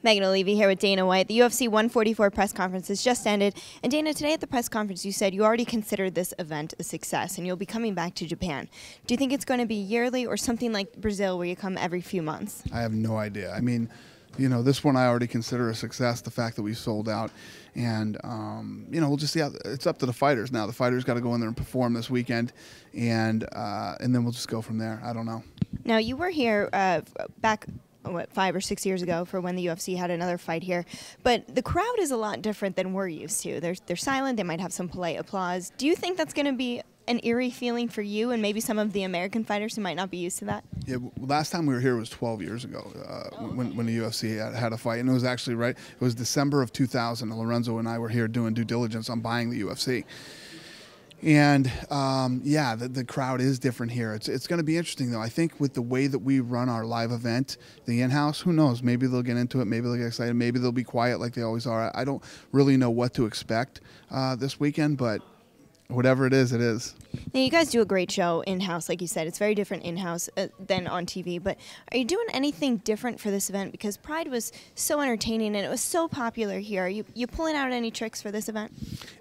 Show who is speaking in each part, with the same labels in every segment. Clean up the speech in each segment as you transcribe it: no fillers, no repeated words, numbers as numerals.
Speaker 1: Megan Olivi here with Dana White. The UFC 144 press conference has just ended. And Dana, today at the press conference you said you already considered this event a success and you'll be coming back to Japan. Do you think it's going to be yearly or something like Brazil where you come every few months?
Speaker 2: I have no idea. I mean, you know, this one I already consider a success, the fact that we sold out. And, you know, we'll just see how it's up to the fighters now. The fighters got to go in there and perform this weekend, and then we'll just go from there. I don't know.
Speaker 1: Now, you were here back, what, 5 or 6 years ago for when the UFC had another fight here. But the crowd is a lot different than we're used to. They're silent. They might have some polite applause. Do you think that's going to be an eerie feeling for you and maybe some of the American fighters who might not be used to that?
Speaker 2: Yeah, last time we were here was 12 years ago when the UFC had a fight. And it was actually it was December of 2000. Lorenzo and I were here doing due diligence on buying the UFC. And yeah, the crowd is different here. It's going to be interesting, though. I think with the way that we run our live event, the in-house, who knows? Maybe they'll get into it. Maybe they'll get excited. Maybe they'll be quiet like they always are. I don't really know what to expect this weekend, but whatever it is, it is.
Speaker 1: Now, you guys do a great show in-house, like you said. It's very different in-house than on TV. But are you doing anything different for this event? Because Pride was so entertaining and it was so popular here. Are you pulling out any tricks for this event?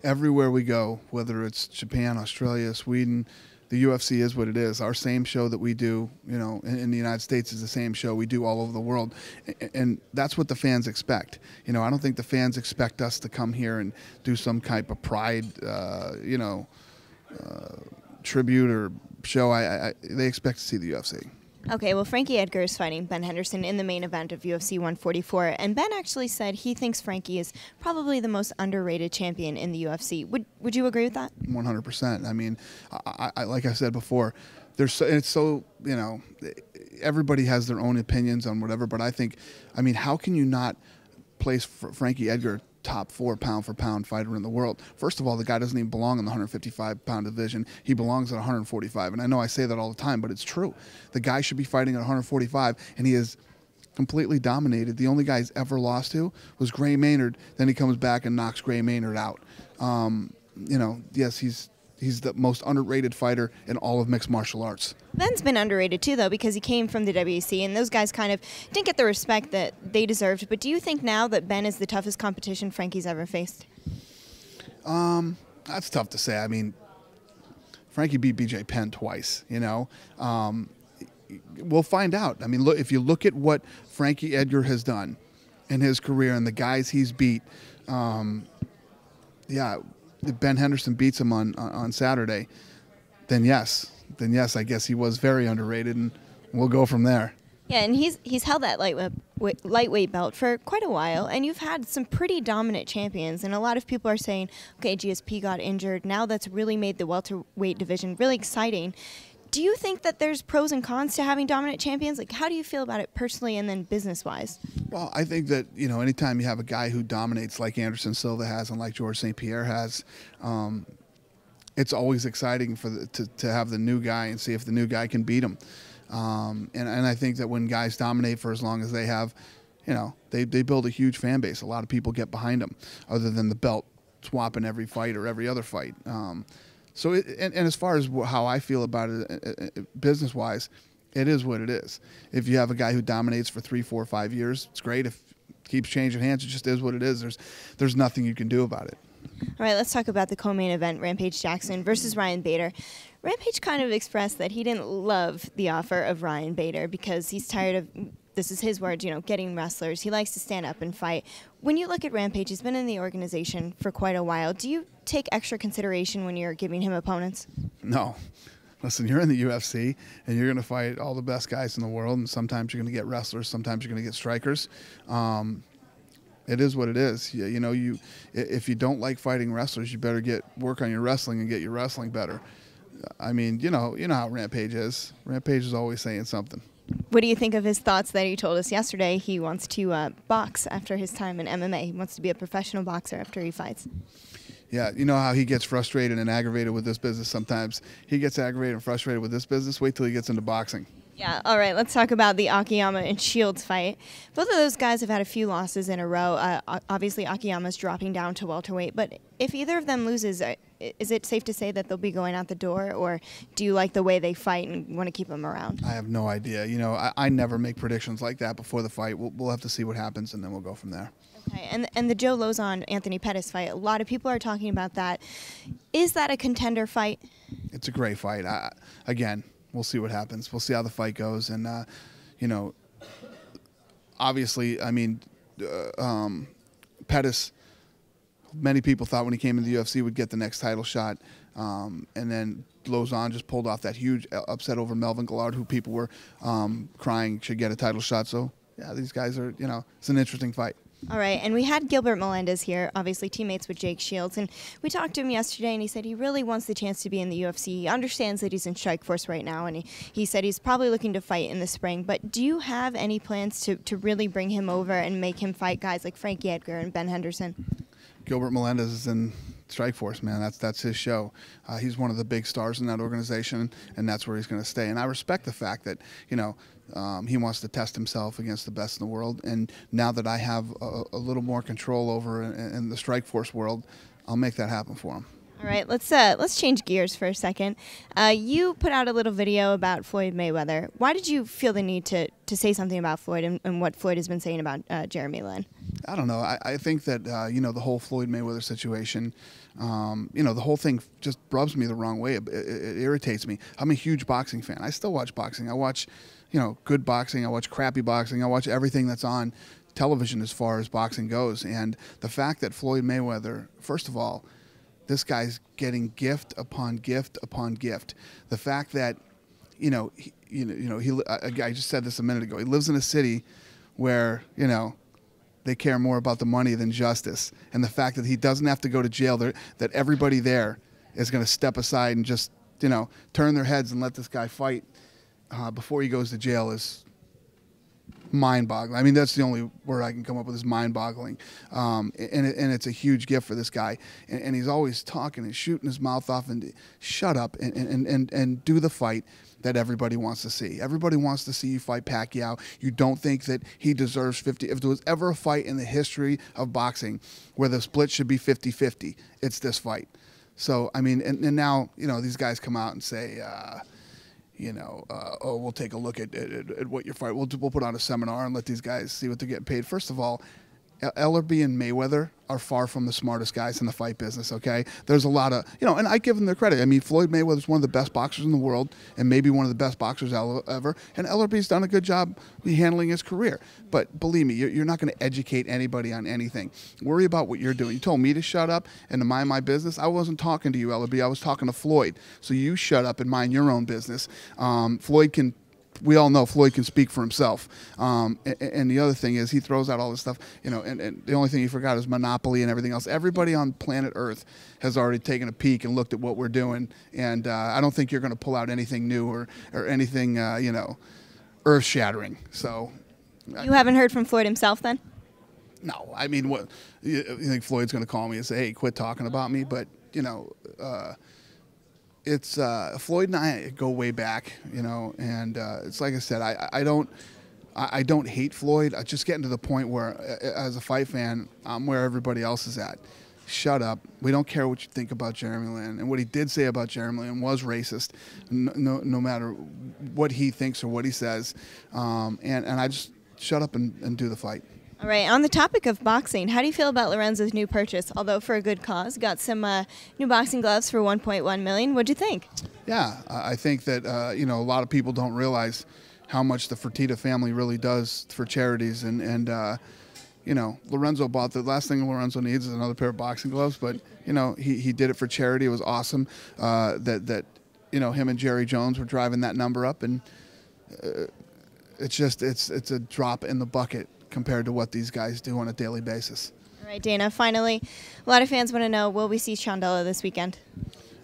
Speaker 2: Everywhere we go, whether it's Japan, Australia, Sweden, the UFC is what it is. Our same show that we do, you know, in the United States is the same show we do all over the world. And that's what the fans expect. You know, I don't think the fans expect us to come here and do some type of Pride, you know, tribute or show. They expect to see the UFC.
Speaker 1: Okay, well, Frankie Edgar is fighting Ben Henderson in the main event of UFC 144, and Ben actually said he thinks Frankie is probably the most underrated champion in the UFC. Would you agree with that?
Speaker 2: 100%. I mean, I like I said before, it's so, you know, everybody has their own opinions on whatever, but I think, I mean, how can you not place Frankie Edgar top 4 pound-for-pound fighter in the world? First of all, the guy doesn't even belong in the 155-pound division. He belongs at 145, and I know I say that all the time, but it's true. The guy should be fighting at 145, and he is completely dominated. The only guy he's ever lost to was Gray Maynard. Then he comes back and knocks Gray Maynard out. You know, yes, he's the most underrated fighter in all of mixed martial arts.
Speaker 1: Ben's been underrated too, though, because he came from the WEC, and those guys kind of didn't get the respect that they deserved. But do you think now that Ben is the toughest competition Frankie's ever faced?
Speaker 2: That's tough to say. I mean, Frankie beat BJ Penn twice, you know. We'll find out. I mean, look, if you look at what Frankie Edgar has done in his career and the guys he's beat, yeah, if Ben Henderson beats him on Saturday, then yes, I guess he was very underrated, and we'll go from there.
Speaker 1: Yeah, and he's held that lightweight belt for quite a while, and you've had some pretty dominant champions, and a lot of people are saying, okay, GSP got injured. Now that's really made the welterweight division really exciting. Do you think that there's pros and cons to having dominant champions? Like, how do you feel about it personally and then business-wise?
Speaker 2: Well, I think that, you know, anytime you have a guy who dominates like Anderson Silva has and like George St. Pierre has, it's always exciting to have the new guy and see if the new guy can beat him. And I think that when guys dominate for as long as they have, you know, they build a huge fan base. A lot of people get behind them, other than the belt swapping every fight or every other fight. So, and as far as how I feel about it business-wise, it is what it is. If you have a guy who dominates for 3, 4, 5 years, it's great. If it keeps changing hands, it just is what it is. There's nothing you can do about it.
Speaker 1: All right, let's talk about the co-main event, Rampage Jackson versus Ryan Bader. Rampage kind of expressed that he didn't love the offer of Ryan Bader because he's tired of, this is his words, you know, getting wrestlers. He likes to stand up and fight. When you look at Rampage, he's been in the organization for quite a while. Do you take extra consideration when you're giving him opponents?
Speaker 2: No. Listen, you're in the UFC, and you're going to fight all the best guys in the world, and sometimes you're going to get wrestlers, sometimes you're going to get strikers. It is what it is. You know, if you don't like fighting wrestlers, you better work on your wrestling and get your wrestling better. I mean, you know how Rampage is. Rampage is always saying something.
Speaker 1: What do you think of his thoughts that he told us yesterday he wants to box after his time in MMA? He wants to be a professional boxer after he fights.
Speaker 2: Yeah, you know how he gets frustrated and aggravated with this business sometimes. He gets aggravated and frustrated with this business. Wait till he gets into boxing.
Speaker 1: Yeah, all right, let's talk about the Akiyama and Shields fight. Both of those guys have had a few losses in a row. Obviously, Akiyama's dropping down to welterweight, but if either of them loses, is it safe to say that they'll be going out the door, or do you like the way they fight and want to keep them around?
Speaker 2: I have no idea. You know, I never make predictions like that before the fight. We'll have to see what happens, and then we'll go from there.
Speaker 1: Okay, and the Joe Lozon Anthony Pettis fight, a lot of people are talking about that. Is that a contender fight?
Speaker 2: It's a great fight. Again, we'll see what happens. We'll see how the fight goes, and you know, obviously, I mean, Pettis. Many people thought when he came into the UFC would get the next title shot, and then Lozon just pulled off that huge upset over Melvin Gillard, who people were crying should get a title shot. So yeah, these guys are, you know, it's an interesting fight.
Speaker 1: All right, and we had Gilbert Melendez here, obviously teammates with Jake Shields, and we talked to him yesterday, and he said he really wants the chance to be in the UFC. He understands that he's in Strikeforce right now, and he said he's probably looking to fight in the spring. But do you have any plans to really bring him over and make him fight guys like Frankie Edgar and Ben Henderson?
Speaker 2: Gilbert Melendez is in Strikeforce, man. That's his show. He's one of the big stars in that organization, and that's where he's going to stay. And I respect the fact that, you know, he wants to test himself against the best in the world. And now that I have a little more control over in the Strikeforce world, I'll make that happen for him.
Speaker 1: All right, let's change gears for a second. You put out a little video about Floyd Mayweather. Why did you feel the need to say something about Floyd and what Floyd has been saying about Jeremy Lin?
Speaker 2: I don't know. I think that, you know, the whole Floyd Mayweather situation, you know, the whole thing just rubs me the wrong way. It irritates me. I'm a huge boxing fan. I still watch boxing. I watch, you know, good boxing. I watch crappy boxing. I watch everything that's on television as far as boxing goes. And the fact that Floyd Mayweather, first of all, this guy's getting gift upon gift upon gift. The fact that, you know, I just said this a minute ago. He lives in a city where, you know, they care more about the money than justice. And the fact that he doesn't have to go to jail, that everybody there is going to step aside and just, you know, turn their heads and let this guy fight before he goes to jail is mind-boggling. I mean, that's the only word I can come up with is mind-boggling. And it's a huge gift for this guy. And he's always talking and shooting his mouth off and shut up and do the fight that everybody wants to see. Everybody wants to see you fight Pacquiao. You don't think that he deserves 50. If there was ever a fight in the history of boxing where the split should be 50-50, it's this fight. So, I mean, and now, you know, these guys come out and say, you know, oh, we'll take a look at what you're fighting. We'll put on a seminar and let these guys see what they're getting paid. First of all, Ellerbe and Mayweather are far from the smartest guys in the fight business, okay? There's a lot of, you know, and I give them their credit. I mean, Floyd Mayweather is one of the best boxers in the world and maybe one of the best boxers ever, and Ellerbe's done a good job handling his career. But believe me, you're not going to educate anybody on anything. Worry about what you're doing. You told me to shut up and to mind my business. I wasn't talking to you, Ellerbe. I was talking to Floyd. So you shut up and mind your own business. Floyd can... We all know Floyd can speak for himself. And the other thing is he throws out all this stuff, you know, and the only thing he forgot is Monopoly and everything else. Everybody on planet Earth has already taken a peek and looked at what we're doing. And I don't think you're going to pull out anything new or anything, you know, earth-shattering. So
Speaker 1: you haven't heard from Floyd himself then?
Speaker 2: No. I mean, what you think Floyd's going to call me and say, hey, quit talking about me? But, you know, it's Floyd and I go way back, you know, and it's like I said, I don't hate Floyd. I just getting to the point where, as a fight fan, I'm where everybody else is at. Shut up. We don't care what you think about Jeremy Lin, and what he did say about Jeremy Lin was racist, no matter what he thinks or what he says, and I just shut up and do the fight.
Speaker 1: All right, on the topic of boxing, how do you feel about Lorenzo's new purchase? Although for a good cause, got some new boxing gloves for $1.1 million. What'd you think?
Speaker 2: Yeah, I think that you know, a lot of people don't realize how much the Fertitta family really does for charities, and you know, Lorenzo bought the last thing Lorenzo needs is another pair of boxing gloves, but you know, he did it for charity. It was awesome that you know, him and Jerry Jones were driving that number up, and it's just it's a drop in the bucket compared to what these guys do on a daily basis.
Speaker 1: All right, Dana, finally, a lot of fans want to know, will we see Chandela this weekend?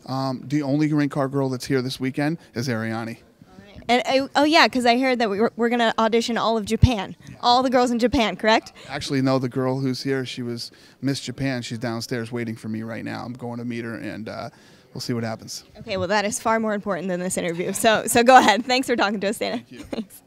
Speaker 2: The only ring car girl that's here this weekend is Ariane.
Speaker 1: All right. And oh yeah, because I heard that we're going to audition all of Japan, all the girls in Japan, correct?
Speaker 2: Actually, no, the girl who's here, she was Miss Japan. She's downstairs waiting for me right now. I'm going to meet her, and we'll see what happens.
Speaker 1: Okay, well, that is far more important than this interview. So go ahead. Thanks for talking to us, Dana.
Speaker 2: Thank you.
Speaker 1: Thanks.